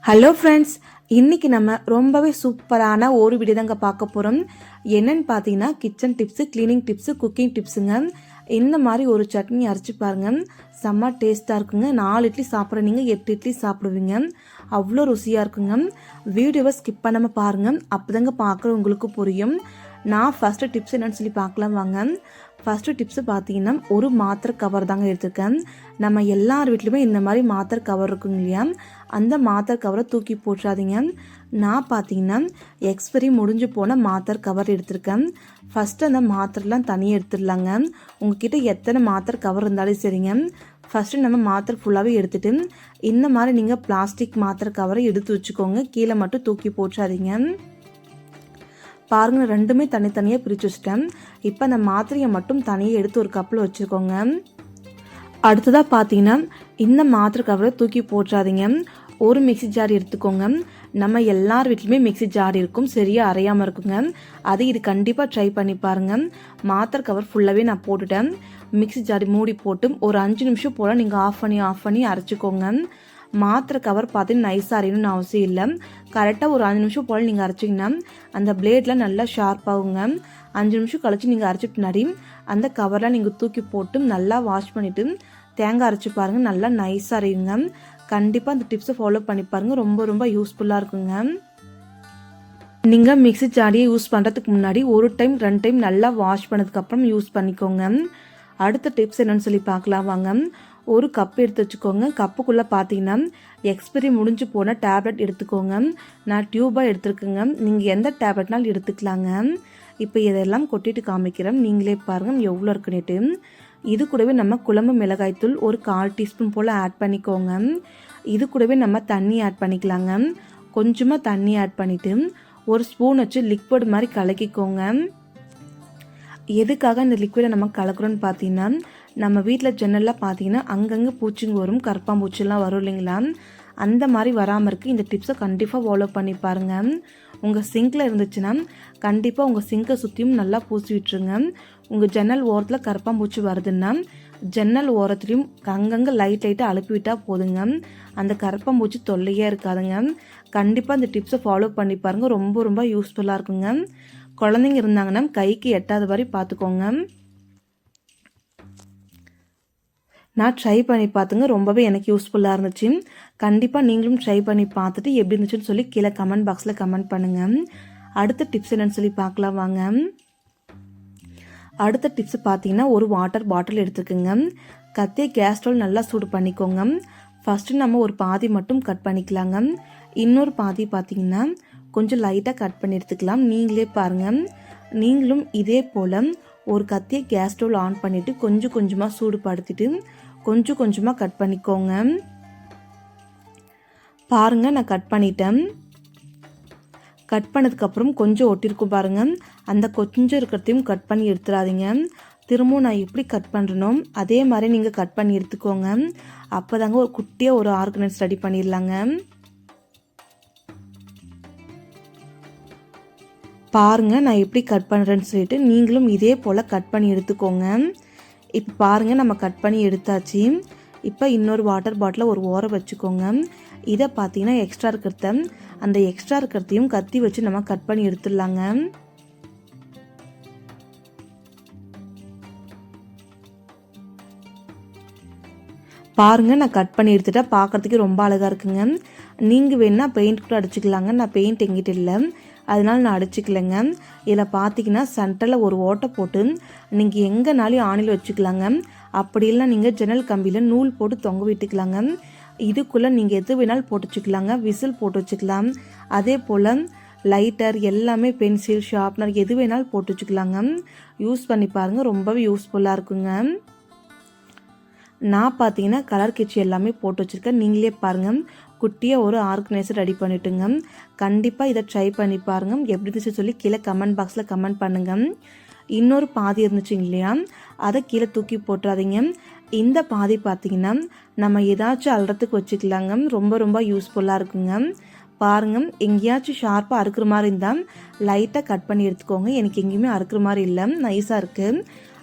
Hello friends, இன்றைக்கி நம்ம ரொம்பவே சூப்பரான ஒரு வீடியோ தாங்க பார்க்க போகிறோம். என்னென்னு பார்த்தீங்கன்னா kitchen tips, cleaning tips, cooking டிப்ஸுங்க. இந்த மாதிரி ஒரு சட்னி அரைச்சி பாருங்கள், செம்ம டேஸ்ட்டாக இருக்குங்க. 4 இட்லி சாப்பிட்ற நீங்கள் 8 இட்லி சாப்பிடுவீங்க, அவ்வளோ ருசியாக இருக்குங்க. வீடியோவை ஸ்கிப் பண்ணாமல் பாருங்கள், அப்போ தாங்க பார்க்குற உங்களுக்கு புரியும். நான் ஃபஸ்ட்டு டிப்ஸ் என்னென்னு சொல்லி பார்க்கலாம் வாங்க. ஃபஸ்ட்டு டிப்ஸு பார்த்தீங்கன்னா ஒரு மாத்திரை கவர் தாங்க எடுத்துருக்கேன். நம்ம எல்லார் வீட்லையுமே இந்த மாதிரி மாத்திரை கவர் இருக்குங்க இல்லையா, அந்த மாத்திரை கவரை தூக்கி போட்டுறாதீங்க. நான் பார்த்தீங்கன்னா எக்ஸ்பைரி முடிஞ்சு போன மாத்திரை கவர் எடுத்திருக்கேன். ஃபஸ்ட்டு அந்த மாத்திரைலாம் தனியாக எடுத்துடலாங்க. உங்ககிட்ட எத்தனை மாத்திரை கவர் இருந்தாலும் சரிங்க, ஃபஸ்ட்டு நம்ம மாத்திரை ஃபுல்லாகவே எடுத்துகிட்டு இந்த மாதிரி நீங்கள் பிளாஸ்டிக் மாத்திரை கவரை எடுத்து வச்சுக்கோங்க. கீழே மட்டும் தூக்கி போட்டுறாதீங்க. பாருங்கள், ரெண்டுமே தனித்தனியாக பிரித்து வச்சுட்டேன். இப்போ அந்த மாத்திரையை மட்டும் தனியாக எடுத்து ஒரு கப்பில் வச்சுக்கோங்க. அடுத்ததாக பார்த்தீங்கன்னா இந்த மாத்திரை கவரை தூக்கி போட்டுறாதீங்க. ஒரு மிக்சி ஜார் எடுத்துக்கோங்க. நம்ம எல்லார் வீட்லையுமே மிக்சி ஜார் இருக்கும், சரியாக அரையாமல் இருக்குங்க. இது கண்டிப்பாக ட்ரை பண்ணி பாருங்கள். மாத்திரை கவர் ஃபுல்லாகவே நான் போட்டுட்டேன். மிக்சி ஜார் மூடி போட்டு ஒரு 5 நிமிஷம் போல் நீங்கள் ஆஃப் பண்ணி அரைச்சிக்கோங்க. மாத்திரை கவர் பார்த்தீங்கன்னா நைஸாக அரையணும்னு அவசியம் இல்லை. கரெக்டாக ஒரு 5 நிமிஷம் போல் நீங்கள் அரைச்சிங்கன்னா அந்த பிளேடில் நல்லா ஷார்ப்பாகுங்க. 5 நிமிஷம் கழித்து நீங்கள் அரைச்சிட்டு பின்னாடி அந்த கவரெலாம் நீங்கள் தூக்கி போட்டு நல்லா வாஷ் பண்ணிவிட்டு தேங்காய் அரைச்சி பாருங்கள், நல்லா நைஸாக அரையுங்க. கண்டிப்பாக அந்த டிப்ஸை ஃபாலோ பண்ணி பாருங்கள், ரொம்ப ரொம்ப யூஸ்ஃபுல்லாக இருக்குங்க. நீங்கள் மிக்ஸி ஜாடியை யூஸ் பண்ணுறதுக்கு முன்னாடி 1 டைம் 2 டைம் நல்லா வாஷ் பண்ணதுக்கப்புறம் யூஸ் பண்ணிக்கோங்க. அடுத்த டிப்ஸ் என்னென்னு சொல்லி பார்க்கலாம் வாங்க. ஒரு கப் எடுத்து வச்சுக்கோங்க. கப்புக்குள்ளே பார்த்தீங்கன்னா எக்ஸ்பைரி முடிஞ்சு போன டேப்லெட் எடுத்துக்கோங்க. நான் டியூபாக எடுத்துருக்கேங்க, நீங்கள் எந்த டேப்லெட்னாலும் எடுத்துக்கலாங்க. இப்போ இதெல்லாம் கொட்டிட்டு காமிக்கிறேன், நீங்களே பாருங்கள் எவ்வளோ இருக்குன்னுட்டு. இது கூடவே நம்ம குழம்பு மிளகாய்த்தூள் ஒரு 1/4 டீஸ்பூன் போல் ஆட் பண்ணிக்கோங்க. இது கூடவே நம்ம தண்ணி ஆட் பண்ணிக்கலாங்க. கொஞ்சமாக தண்ணி ஆட் பண்ணிவிட்டு ஒரு ஸ்பூன் வச்சு லிக்விட் மாதிரி கலக்கிக்கோங்க. எதுக்காக இந்த லிக்விடை நம்ம கலக்கிறோன்னு பார்த்தீங்கன்னா, நம்ம வீட்டில் ஜன்னலில் பார்த்தீங்கன்னா அங்கங்கே பூச்சிங்க வரும், கரப்பாம்பூச்சிலாம் வரும் இல்லைங்களா, அந்த மாதிரி வராமல் இருக்குது. இந்த டிப்ஸை கண்டிப்பாக ஃபாலோ பண்ணி பாருங்கள். உங்கள் சிங்கில் இருந்துச்சுன்னா கண்டிப்பாக உங்கள் சிங்கை சுற்றியும் நல்லா பூசி விட்டுருங்க. உங்கள் ஜன்னல் ஓரத்தில் கரப்பாம்பூச்சி வருதுன்னா ஜன்னல் ஓரத்துலையும் அங்கங்கே லைட்டாக அழுப்பி விட்டால் போதுங்க, அந்த கரப்பாம்பூச்சி தொல்லையே இருக்காதுங்க. கண்டிப்பாக இந்த டிப்ஸை ஃபாலோ பண்ணி பாருங்கள், ரொம்ப ரொம்ப யூஸ்ஃபுல்லாக இருக்குங்க. குழந்தைங்க இருந்தாங்கன்னா கைக்கு எட்டாத மாதிரி பார்த்துக்கோங்க. நான் ட்ரை பண்ணி பார்த்துங்க, ரொம்பவே எனக்கு யூஸ்ஃபுல்லாக இருந்துச்சு. கண்டிப்பாக நீங்களும் ட்ரை பண்ணி பார்த்துட்டு எப்படி இருந்துச்சுன்னு சொல்லி கீழே கமெண்ட் பாக்ஸில் கமெண்ட் பண்ணுங்கள். அடுத்த டிப்ஸ் என்னென்னு சொல்லி பார்க்கலாம் வாங்க. அடுத்த டிப்ஸ் பார்த்தீங்கன்னா ஒரு வாட்டர் பாட்டில் எடுத்துக்கோங்க. கத்தியை கேஸ் ஸ்டவ் நல்லா சூடு பண்ணிக்கோங்க. ஃபஸ்ட்டு நம்ம ஒரு பாதி மட்டும் கட் பண்ணிக்கலாங்க. இன்னொரு பாதி பார்த்தீங்கன்னா கொஞ்சம் லைட்டாக கட் பண்ணி எடுத்துக்கலாம். நீங்களே பாருங்கள். நீங்களும் இதே போல் ஒரு கத்தியை கேஸ் ஸ்டவ் ஆன் பண்ணிவிட்டு கொஞ்சம் கொஞ்சமாக சூடு படுத்திட்டு கொஞ்சம் கொஞ்சமாக கட் பண்ணிக்கோங்க. பாருங்கள், நான் கட் பண்ணிட்டேன். கட் பண்ணதுக்கப்புறம் கொஞ்சம் ஒட்டியிருக்கும் பாருங்கள், அந்த கொஞ்சம் இருக்கிறதையும் கட் பண்ணி எடுத்துடாதீங்க. திரும்பவும் நான் எப்படி கட் பண்ணுறனோ அதே மாதிரி நீங்கள் கட் பண்ணி எடுத்துக்கோங்க. அப்போ தாங்க ஒரு குட்டியாக ஒரு ஆர்கனைஸ் ரெடி பண்ணிடலாங்க. பாருங்கள், நான் எப்படி கட் பண்ணுறேன்னு சொல்லிட்டு நீங்களும் இதே போல் கட் பண்ணி எடுத்துக்கோங்க. இப்போ பாருங்கள், நம்ம கட் பண்ணி எடுத்தாச்சு. இப்போ இன்னொரு வாட்டர் பாட்டிலை ஒரு ஓரம் வச்சுக்கோங்க. இதை பார்த்தீங்கன்னா அந்த எக்ஸ்ட்ரா இருக்கிறதையும் கத்தி வச்சு நம்ம கட் பண்ணி எடுத்துடலாங்க. பாருங்கள், நான் கட் பண்ணி எடுத்துட்டா பார்க்குறதுக்கு ரொம்ப அழகாக இருக்குங்க. நீங்கள் வேணால் பெயிண்ட் கூட அடிச்சுக்கலாங்க. நான் பெயிண்ட் எங்கிட்ட இல்லை, அதனால் நான் அடிச்சுக்கலைங்க. இதில் பார்த்தீங்கன்னா சென்டரில் ஒரு ஓட்டை போட்டு நீங்கள் எங்கேனாலும் ஆணில் வச்சுக்கலாங்க. அப்படி இல்லை நீங்கள் ஜன்னல் கம்பியில் நூல் போட்டு தொங்க விட்டுக்கலாங்க. இதுக்குள்ளே நீங்கள் எது வேணாலும் போட்டு வச்சுக்கலாங்க. விசில் போட்டு வச்சுக்கலாம். அதே போல் லைட்டர் எல்லாமே, பென்சில், ஷார்ப்னர் எது வேணாலும் போட்டு வச்சுக்கலாங்க. யூஸ் பண்ணி பாருங்கள், ரொம்பவே யூஸ்ஃபுல்லாக இருக்குங்க. நான் பார்த்தீங்கன்னா கலர் கிச்சி எல்லாமே போட்டு வச்சுருக்கேன். நீங்களே பாருங்கள், குட்டியாக ஒரு ஆர்கனைசர் ரெடி பண்ணிவிட்டுங்க. கண்டிப்பாக இதை ட்ரை பண்ணி பாருங்கள், எப்படி இருந்துச்சு சொல்லி கீழே கமெண்ட் பாக்ஸில் கமெண்ட் பண்ணுங்கள். இன்னொரு பாதி இருந்துச்சு இல்லையா, அதை கீழே தூக்கி போட்டுறாதீங்க. இந்த பாதி பார்த்தீங்கன்னா நம்ம ஏதாச்சும் அல்றதுக்கு வச்சுக்கலாங்க, ரொம்ப ரொம்ப யூஸ்ஃபுல்லாக இருக்குங்க. பாருங்கள், எங்கேயாச்சும் ஷார்ப்பாக அறுக்கிற மாதிரி இருந்தால் லைட்டாக கட் பண்ணி எடுத்துக்கோங்க. எனக்கு எங்கேயுமே அறுக்கிற மாதிரி இல்லை, நைஸாக இருக்குது,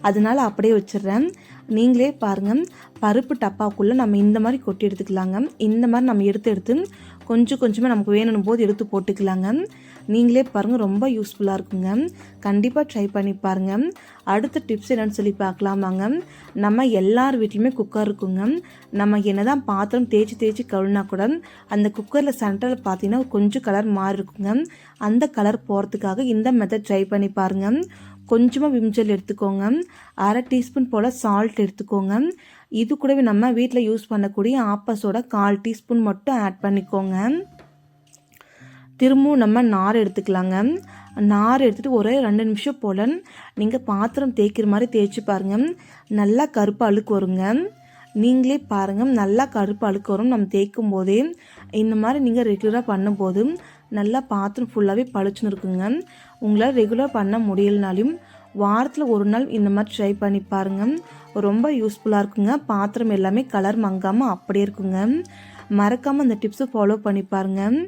அதனால அப்படியே வச்சிடுறேன். நீங்களே பாருங்கள், பருப்பு டப்பாக்குள்ளே நம்ம இந்த மாதிரி கொட்டி எடுத்துக்கலாங்க. இந்த மாதிரி நம்ம எடுத்து கொஞ்சம் கொஞ்சமாக நமக்கு வேணும் போது எடுத்து போட்டுக்கலாங்க. நீங்களே பாருங்கள், ரொம்ப யூஸ்ஃபுல்லாக இருக்குங்க. கண்டிப்பாக ட்ரை பண்ணி பாருங்கள். அடுத்த டிப்ஸ் என்னென்னு சொல்லி பார்க்கலாமாங்க. நம்ம எல்லார் வீட்லையுமே குக்கர் இருக்குங்க. நம்ம என்ன தான் பாத்திரம் தேய்ச்சி கழுவினா கூட அந்த குக்கரில் சென்டரில் பார்த்தீங்கன்னா கொஞ்சம் கலர் மாறி இருக்குங்க. அந்த கலர் போகிறதுக்காக இந்த மெத்தட் ட்ரை பண்ணி பாருங்கள். கொஞ்சமாக விம்ஜெல் எடுத்துக்கோங்க, 1/2 டீஸ்பூன் போல் சால்ட் எடுத்துக்கோங்க. இது கூடவே நம்ம வீட்டில் யூஸ் பண்ணக்கூடிய ஆப்பஸோட 1/4 டீஸ்பூன் மட்டும் ஆட் பண்ணிக்கோங்க. திரும்பவும் நம்ம நார் எடுத்துக்கலாங்க. நார் எடுத்துகிட்டு ஒரு 2 நிமிஷம் போல் நீங்கள் பாத்திரம் தேய்க்கிற மாதிரி தேய்ச்சி பாருங்கள். நல்லா கருப்பு அழுக்கு வருங்க. நீங்களே பாருங்கள், நல்லா கருப்பு அழுக்கு வரும். நம்ம தேய்க்கும் போதே இந்த மாதிரி நீங்கள் ரெகுலராக பண்ணும்போது நல்லா பாத்திரம் ஃபுல்லாகவே பளிச்சுன்னு இருக்குங்க. உங்களால் ரெகுலராக பண்ண முடியலனாலும் வாரத்தில் ஒரு நாள் இந்த மாதிரி ட்ரை பண்ணி பாருங்கள். ரொம்ப யூஸ்ஃபுல்லாக இருக்குங்க. பாத்திரம் எல்லாமே கலர் மங்காமல் அப்படியே இருக்குங்க. மறக்காமல் அந்த டிப்ஸை ஃபாலோ பண்ணி பாருங்கள்.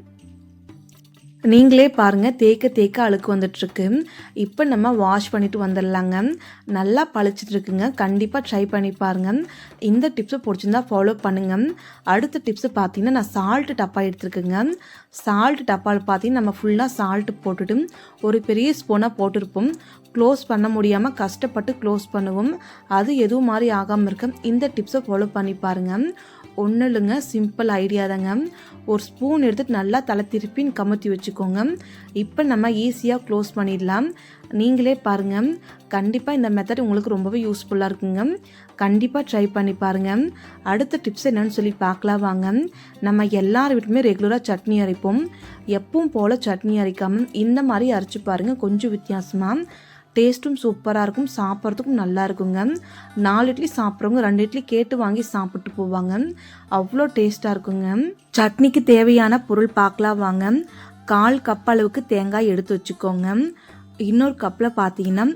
நீங்களே பாருங்கள், தேய்க்க அழுக்கு வந்துட்டுருக்கு. இப்போ நம்ம வாஷ் பண்ணிவிட்டு வந்துடலாங்க. நல்லா பளிச்சிட்டு இருக்குங்க. கண்டிப்பாக ட்ரை பண்ணி பாருங்கள். இந்த டிப்ஸை பிடிச்சிருந்தா ஃபாலோ பண்ணுங்கள். அடுத்த டிப்ஸு பார்த்தீங்கன்னா நான் சால்ட்டு டப்பா எடுத்துருக்குங்க. சால்ட்டு டப்பாவில் பார்த்தீங்கன்னா நம்ம ஃபுல்லாக சால்ட்டு போட்டுட்டு ஒரு பெரிய ஸ்பூனாக போட்டிருப்போம். க்ளோஸ் பண்ண முடியாமல் கஷ்டப்பட்டு க்ளோஸ் பண்ணுவோம். அது எதுவும் மாதிரி ஆகாமல் இருக்க இந்த டிப்ஸை ஃபாலோ பண்ணி பாருங்கள். ஒன்றும் இல்லைங்க, சிம்பிள் ஐடியா தாங்க. ஒரு ஸ்பூன் எடுத்துகிட்டு நல்லா தலை திருப்பின்னு கமுத்தி வச்சுக்கோங்க. இப்போ நம்ம ஈஸியாக க்ளோஸ் பண்ணிடலாம். நீங்களே பாருங்கள், கண்டிப்பாக இந்த மெத்தட் உங்களுக்கு ரொம்பவே யூஸ்ஃபுல்லாக இருக்குங்க. கண்டிப்பாக ட்ரை பண்ணி பாருங்கள். அடுத்த டிப்ஸ் என்னன்னு சொல்லி பார்க்கலாம் வாங்க. நம்ம எல்லார் வீட்டுமே ரெகுலராக சட்னி அரைப்போம். எப்பவும் போல் சட்னி அரைக்காமல் இந்த மாதிரி அரைச்சி பாருங்கள். கொஞ்சம் வித்தியாசமாக டேஸ்ட்டும் சூப்பராக இருக்கும், சாப்பிட்றதுக்கும் நல்லா இருக்குங்க. 4 இட்லி சாப்பிட்றவங்க 2 இட்லி கேட்டு வாங்கி சாப்பிட்டு போவாங்க. அவ்வளோ டேஸ்ட்டாக இருக்குங்க. சட்னிக்கு தேவையான பொருள் பார்க்கலாம் வாங்க. 1/4 கப் அளவுக்கு தேங்காய் எடுத்து வச்சுக்கோங்க. இன்னொரு கப்பில் பார்த்தீங்கன்னா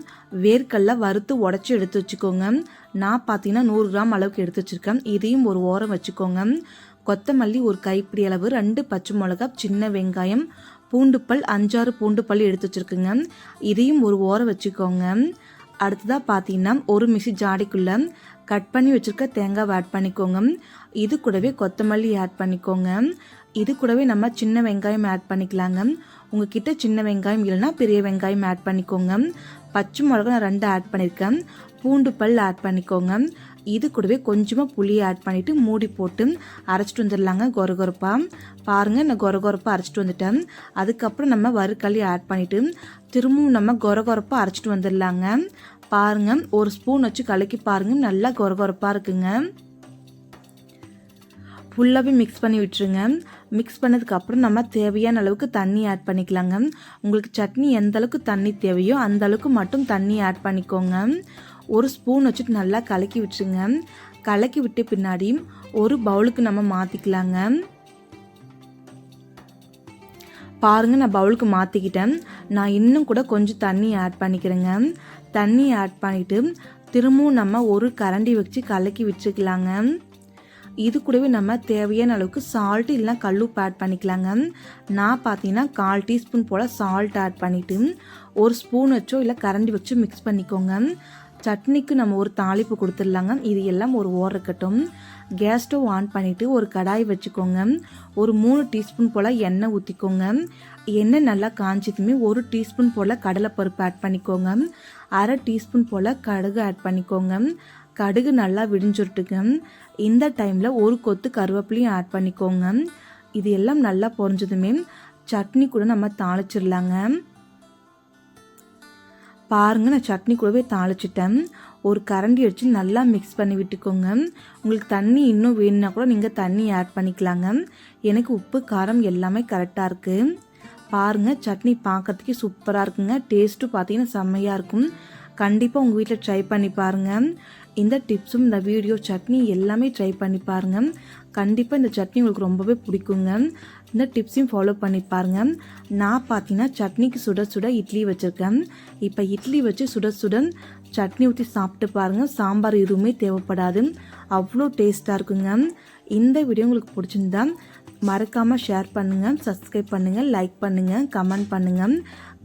வேர்க்கடலை வறுத்து உடச்சி எடுத்து வச்சுக்கோங்க. நான் பார்த்தீங்கன்னா 100 கிராம் அளவுக்கு எடுத்து வச்சுருக்கேன். இதையும் ஒரு ஓரம் வச்சுக்கோங்க. கொத்தமல்லி ஒரு கைப்பிடி அளவு, 2 பச்சை மிளகாய், சின்ன வெங்காயம், பூண்டுப்பல் 5-6 பூண்டுப்பல் எடுத்து வச்சுருக்குங்க. இதையும் ஒரு ஓரம் வச்சுக்கோங்க. அடுத்ததாக பார்த்தீங்கன்னா ஒரு மிக்ஸி ஜாடிக்குள்ளே கட் பண்ணி வச்சுருக்க தேங்காய் ஆட் பண்ணிக்கோங்க. இது கூடவே கொத்தமல்லி ஆட் பண்ணிக்கோங்க. இது கூடவே நம்ம சின்ன வெங்காயம் ஆட் பண்ணிக்கலாங்க. உங்ககிட்ட சின்ன வெங்காயம் இல்லைன்னா பெரிய வெங்காயம் ஆட் பண்ணிக்கோங்க. பச்சை மிளகா நான் 2 ஆட் பண்ணியிருக்கேன். பூண்டு பல் ஆட் பண்ணிக்கோங்க. இது கூடவே கொஞ்சமாக புளியை ஆட் பண்ணிவிட்டு மூடி போட்டு அரைச்சிட்டு வந்துடலாங்க கொரகொரப்பாக. பாருங்கள், நான் கொரகொரப்பாக அரைச்சிட்டு வந்துட்டேன். அதுக்கப்புறம் நம்ம வறுக்களி ஆட் பண்ணிவிட்டு திரும்பவும் நம்ம கொரகொரப்பாக அரைச்சிட்டு வந்துடலாங்க. பாருங்கள், ஒரு ஸ்பூன் வச்சு கலக்கி பாருங்கள், நல்லா கொரகொரப்பாக இருக்குங்க. ஃபுல்லாகவே மிக்ஸ் பண்ணி விட்டுருங்க. மிக்ஸ் பண்ணதுக்கப்புறம் நம்ம தேவையான அளவுக்கு தண்ணி ஆட் பண்ணிக்கலாங்க. உங்களுக்கு சட்னி எந்த அளவுக்கு தண்ணி தேவையோ அந்த அளவுக்கு மட்டும் தண்ணி ஆட் பண்ணிக்கோங்க. ஒரு ஸ்பூன் வச்சுட்டு நல்லா கலக்கி விட்டுருங்க. கலக்கி விட்டு பின்னாடி ஒரு பவுலுக்கு நம்ம மாற்றிக்கலாங்க. பாருங்கள், நான் பவுலுக்கு மாற்றிக்கிட்டேன். நான் இன்னும் கூட கொஞ்சம் தண்ணி ஆட் பண்ணிக்கிறேங்க. தண்ணி ஆட் பண்ணிவிட்டு திரும்பவும் நம்ம ஒரு கரண்டி வச்சு கலக்கி விட்டுருக்கலாங்க. இது கூடவே நம்ம தேவையான அளவுக்கு சால்ட்டு இல்லைனா கல்லுப்பு ஆட் பண்ணிக்கலாங்க. நான் பார்த்தீங்கன்னா 1/4 டீஸ்பூன் போல் சால்ட் ஆட் பண்ணிவிட்டு ஒரு ஸ்பூன் வச்சோ இல்லை கரண்டி வச்சோ மிக்ஸ் பண்ணிக்கோங்க. சட்னிக்கு நம்ம ஒரு தாளிப்பு கொடுத்துடலாங்க. இது எல்லாம் ஒரு ஓரம் இருக்கட்டும். கேஸ் ஸ்டவ் ஆன் பண்ணிவிட்டு ஒரு கடாய் வச்சுக்கோங்க. ஒரு 3 டீஸ்பூன் போல் எண்ணெய் ஊற்றிக்கோங்க. எண்ணெய் நல்லா காய்ச்சதுமே 1 டீஸ்பூன் போல் கடலைப்பருப்பு ஆட் பண்ணிக்கோங்க. 1/2 டீஸ்பூன் போல் கடுகு ஆட் பண்ணிக்கோங்க. கடுகு நல்லா விடிஞ்சுட்டுங்க. இந்த டைமில் ஒரு கொத்து கருவேப்பிலையும் ஆட் பண்ணிக்கோங்க. இது எல்லாம் நல்லா பொரிஞ்சதுமே சட்னி கூட நம்ம தாளிச்சிடலாங்க. பாருங்கள், நான் சட்னி கூடவே தாளிச்சிட்டேன். ஒரு கரண்டி வச்சு நல்லா மிக்ஸ் பண்ணி விட்டுக்கோங்க. உங்களுக்கு தண்ணி இன்னும் வேணும்னா கூட நீங்கள் தண்ணி ஆட் பண்ணிக்கலாங்க. எனக்கு உப்பு காரம் எல்லாமே கரெக்டாக இருக்குது. பாருங்கள், சட்னி பார்க்கறதுக்கே சூப்பராக இருக்குங்க. டேஸ்ட்டும் பார்த்தீங்கன்னா செம்மையாக இருக்கும். கண்டிப்பாக உங்கள் வீட்டில் ட்ரை பண்ணி பாருங்கள். இந்த டிப்ஸும் இந்த வீடியோ சட்னி எல்லாமே ட்ரை பண்ணி பாருங்கள். கண்டிப்பாக இந்த சட்னி உங்களுக்கு ரொம்பவே பிடிக்குங்க. இந்த டிப்ஸையும் ஃபாலோ பண்ணி பாருங்கள். நான் பார்த்தீங்கன்னா சட்னிக்கு சுட சுட இட்லி வச்சுருக்கேன். இப்போ இட்லி வச்சு சுட சுட சட்னி ஊற்றி சாப்பிட்டு பாருங்கள். சாம்பார் எதுவுமே தேவைப்படாது, அவ்வளோ டேஸ்ட்டாக இருக்குங்க. இந்த வீடியோ உங்களுக்கு பிடிச்சிருந்தா மறக்காமல் ஷேர் பண்ணுங்கள், சப்ஸ்கிரைப் பண்ணுங்கள், லைக் பண்ணுங்கள், கமெண்ட் பண்ணுங்கள்.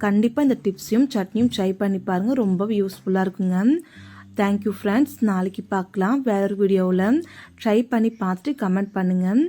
கண்டிப்பாக இந்த டிப்ஸையும் சட்னியும் ட்ரை பண்ணி பாருங்கள். ரொம்பவே யூஸ்ஃபுல்லாக இருக்குங்க. Thank you friends. நாளைக்கு பார்க்கலாம் வேறு வீடியோவில். ட்ரை பண்ணி பார்த்துட்டு கமெண்ட் பண்ணுங்கள்.